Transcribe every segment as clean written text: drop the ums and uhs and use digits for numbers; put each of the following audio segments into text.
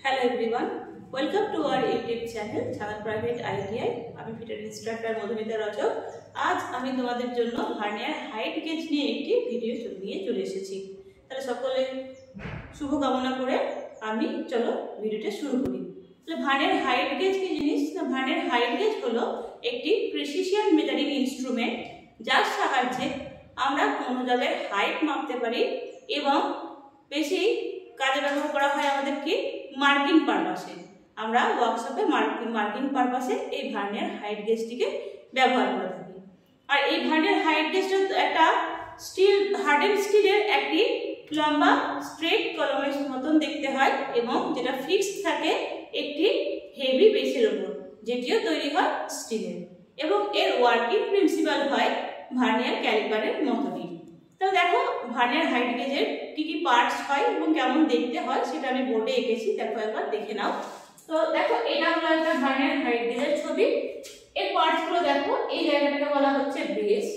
Hello everyone, welcome to our YouTube channel Channel Private ITI. আমি fitter instructor Madhumita Rajak. আজ আমি তোমাদের জন্য ভার্নিয়ার হাইট গেজ নিয়ে একটি ভিডিও নিয়ে চলে এসেছি। তাহলে সকলে শুভ কামনা করে আমি চলো ভিডিওটা শুরু করি। তাহলে ভার্নিয়ার হাইট গেজ কি জিনিস? না, ভার্নিয়ার হাইট গেজ হলো একটি প্রিসিশন মেজারিং ইনস্ট্রুমেন্ট যার সাহায্যে আমরা কোনো জায়গার হাইট মাপতে পারি এবং বেশি কাজে ব্যবহার করা হয় আমাদেরকে মার্কিং পারপাসে। আমরা ওয়ার্কশপে মার্কিং পারপাসে এই ভার্নিয়ার হাইট গেজটিকে ব্যবহার করে থাকি। আর এই ভার্নিয়ার হাইট গেজটা একটা স্টিল হার্ডেন স্টিলের একটি লম্বা স্ট্রেট কলমের মতন দেখতে হয় এবং যেটা ফিক্সড থাকে একটি হেভি বেসের উপর, যেটিও তৈরি হয় স্টিলের, এবং এর ওয়ার্কিং প্রিন্সিপাল হয় ভার্নিয়ার ক্যালিপারের মতনই। তাহলে দেখো ভার্নিয়ার হাইট গেজের কি কি পার্টস হয় এবং কেমন দেখতে হয় সেটা আমি বোর্ডে এঁকেছি, দেখো একবার দেখে নাও। তো দেখো এটা হলো একটা ভার্নিয়ার হাইট গেজের ছবি। এর পার্টস গুলো দেখো, এই জায়গাটাকে বলা হচ্ছে বেস,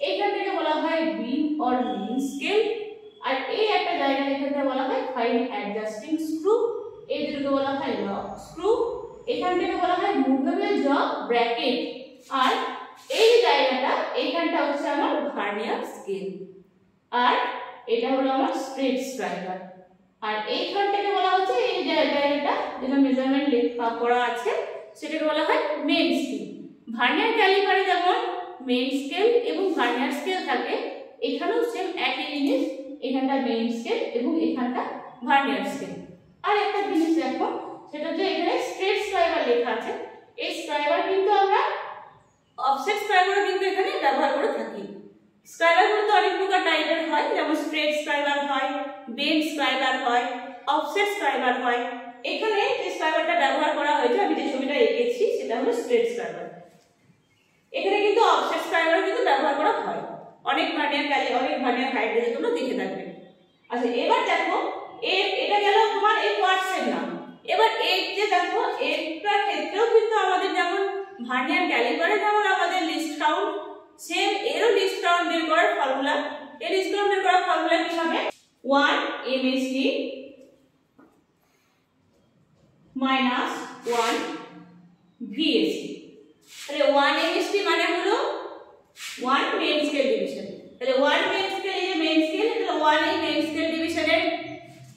এইখান থেকে বলা হয় বিম অর মেইন স্কেল, আর এই একটা জায়গা এখানে বলা হয় ফাইন অ্যাডজাস্টিং স্ক্রু, এই দুটোকে বলা হয় লক স্ক্রু, এখান থেকে বলা হয় মুভেবল জ ব্র্যাকেট, আর এই জায়গাটা এইখানটা হচ্ছে আমার ভার্নিয়ার স্কেল, আর এটা হলো আমার স্ট্রেট স্ট্রাইকার, আর এইখানটাকে বলা হচ্ছে এই জায়গাটা যেটা মেজারমেন্ট লেখা করা আছে সেটাকে বলা হয় মেইন স্কেল। ভার্নিয়ার ক্যালিপারে যেমন মেইন স্কেল এবং ভার্নিয়ার স্কেল থাকে, এখানেও সেম একই জিনিস, এখানটা মেইন স্কেল এবং এখানটা ভার্নিয়ার স্কেল। আর একটা জিনিস দেখো, সেটা হচ্ছে এখানে স্ট্রেট স্ট্রাইকার লেখা আছে, এই স্ট্রাইকার কিন্তু আমরা অফসেট স্ট্রাইকার কিন্তু এখানে ব্যবহার করে থাকি। স্ক্রাইবার গুলো অনেক প্রকার টাইপের হয়, যেমন স্ট্রেট স্ক্রাইবার হয়, বেন্ড স্ক্রাইবার হয়, অফসেট স্ক্রাইবার হয়। এখানে যে স্ক্রাইবারটা ব্যবহার করা হয়েছে, আমি যে ছবিটা এঁকেছি সেটা হলো স্ট্রেট স্ক্রাইবার। এখানে কিন্তু অফসেট স্ক্রাইবার কিন্তু ব্যবহার করা হয় অনেক ভার্নিয়ার হাইট গেজে, তোমরা দেখে থাকবে। আচ্ছা, এবার দেখো এটা গেল তোমার এই পার্টসের নাম। এবার এই যে দেখো এটার ক্ষেত্রেও কিন্তু আমাদের যেমন ভার্নিয়ার ক্যালিপারে যেমন আমাদের লিস্ট কাউন্ট, সেম এরও লিস্ট কাউন্ট বের করার ফর্মুলা। এর লিস্ট কাউন্ট বের করার ফর্মুলা কি হবে? 1 MSD minus 1 VSD। তাহলে 1 MSD মানে হলো 1 মেইন স্কেল ডিভিশন। তাহলে 1 মেইন স্কেল, এই যে মেইন স্কেল, তাহলে 1 এই মেইন স্কেল ডিভিশনের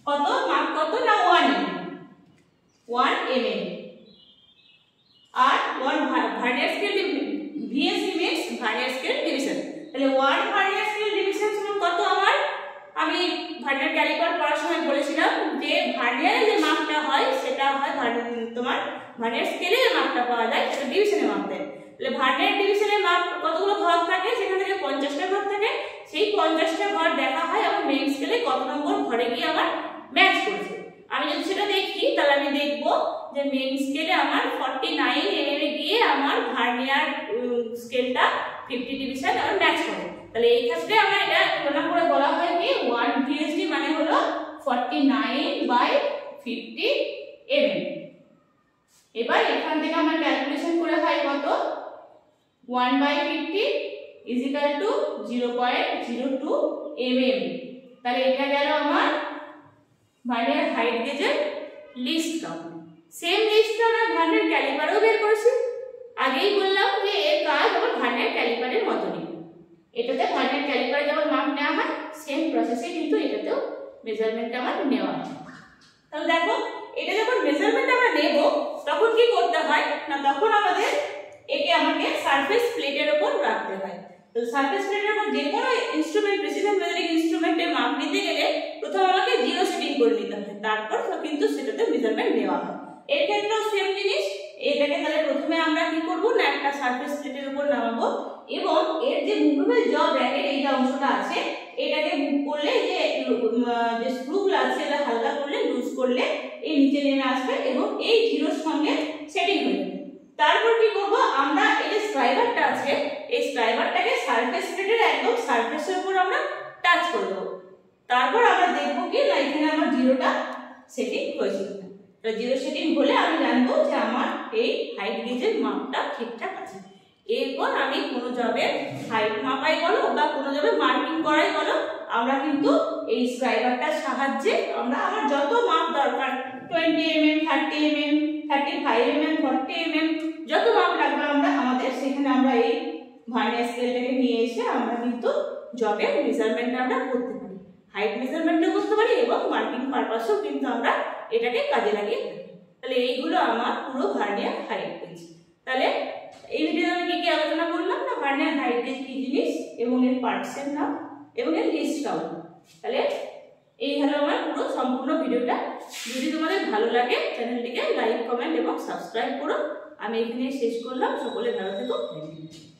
কত মাপ কত না 1 mm, আর 1 vernier scale VSD means vernier scale division. তাহলে 1 ভার্নিয়ার স্কেল ডিভিশন সমান কত আমার? আমি ভার্নিয়ার ক্যালিপার পড়ার সময় বলেছিলাম যে ভার্নিয়ারে যে মাপটা হয় সেটা হয় তোমার ভার্নিয়ার স্কেলে যে মাপটা পাওয়া যায় সেটা ডিভিশনে মাপ দেয়। তাহলে ভার্নিয়ার ডিভিশনের মাপ কতগুলো ঘর থাকে? সেখান থেকে 50টা ঘর থাকে। সেই 50টা ঘর দেখা হয় আমার মেইন স্কেলে কত নম্বর ঘরে গিয়ে আমার ম্যাচ করেছে। আমি যদি সেটা দেখি তাহলে আমি দেখবো যে মেইন স্কেলে আমার 49 mm এ গিয়ে আমার ভার্নিয়ার স্কেলটা 50 ডিভিশন আমার ম্যাচ করে। তাহলে এই ক্ষেত্রে আমরা এটা তুলনা করে বলা হয় কি 1 VSD মানে হলো 49/50 mm। এবার এখান থেকে আমরা ক্যালকুলেশন করে হয় কত? 1/50 is equal to 0.02 mm। তাহলে এটা গেল আমার ভার্নিয়ার হাইট গেজের লিস্ট কাউন্ট। সেম লিস্ট আমরা ভার্নিয়ার ক্যালিপারেও বের করেছি। আগেই বললাম যে এর কাজ আমার ভার্নিয়ার ক্যালিপারের মতনই। এটাতে ভার্নিয়ার ক্যালিপারে যেমন মাপ নেওয়া হয়, সেম প্রসেসে কিন্তু এটাতেও মেজারমেন্ট আমার নেওয়া হয়। তাহলে দেখো, এটা যখন মেজারমেন্ট আমরা নেব তখন কি করতে হয় না, তখন আমাদের আমাকে সারফেস প্লেটের উপর রাখতে হয়। তো সারফেস প্লেটের উপর যে কোনো ইনস্ট্রুমেন্ট, প্রিসিশন মেজারিং ইনস্ট্রুমেন্টে মাপ নিতে গেলে প্রথম আমাকে জিরো সেটিং করে নিতে হয়, তারপর কিন্তু সেটাতে মেজারমেন্ট নেওয়া হয়। এর ক্ষেত্রেও সেম জিনিস। এটাকে তাহলে প্রথমে আমরা কি করব না, একটা সারফেস প্লেটের উপর নামাবো এবং এর যে মুভেবল জ ব্র্যাকেট এই যে অংশটা আছে এটাকে মুভ করলে যে স্ক্রুগুলো আছে এটা হালকা করলে, লুজ করলে এই নিচে নেমে আসবে এবং এই জিরোর সঙ্গে সেটিং হয়ে যাবে। তারপর কি করব, আমরা এই যে স্ক্রাইবারটা আছে এই স্ক্রাইবারটাকে সারফেস প্লেটের একদম সারফেসের উপর আমরা টাচ করে দেব। তারপর আমরা দেখব কি না এখানে আমার জিরোটা সেটিং হয়েছে কিনা। তো জিরো সেটিং হলে আমি জানবো যে আমার এই হাইট গেজের মাপটা ঠিকঠাক আছে। এরপর আমি কোনো জবের হাইট মাপাই বলো বা কোনো জবে মার্কিং করাই বলো, আমরা কিন্তু এই স্ক্রাইবারটার সাহায্যে আমরা আমার যত মাপ দরকার 20 mm 30 mm, 35 mm, 40 mm যত মাপ লাগবে আমাদের সেখানে আমরা এই ভার্নিয়ার স্কেলটাকে নিয়ে এসে আমরা কিন্তু জবের মেজারমেন্টটা আমরা করতে পারি, হাইট মেজারমেন্টও করতে পারি এবং মার্কিং পারপাসও কিন্তু আমরা এটাকে কাজে লাগিয়ে থাকি। তাহলে এইগুলো আমার পুরো ভার্নিয়ার হাইট গেজ। তাহলে এই ভিডিওতে আমি কি কি আলোচনা করলাম না, ভার্নিয়ার হাইট গেজ কি জিনিস এবং এর পার্টসের নাম এবং এর লিস্টটাও। তাহলে এই হলো আমার পুরো সম্পূর্ণ ভিডিওটা। যদি তোমাদের ভালো লাগে চ্যানেলটিকে লাইক, কমেন্ট এবং সাবস্ক্রাইব করো। আমি এখানে শেষ করলাম। সকলে ভালো থেকো। Thank you.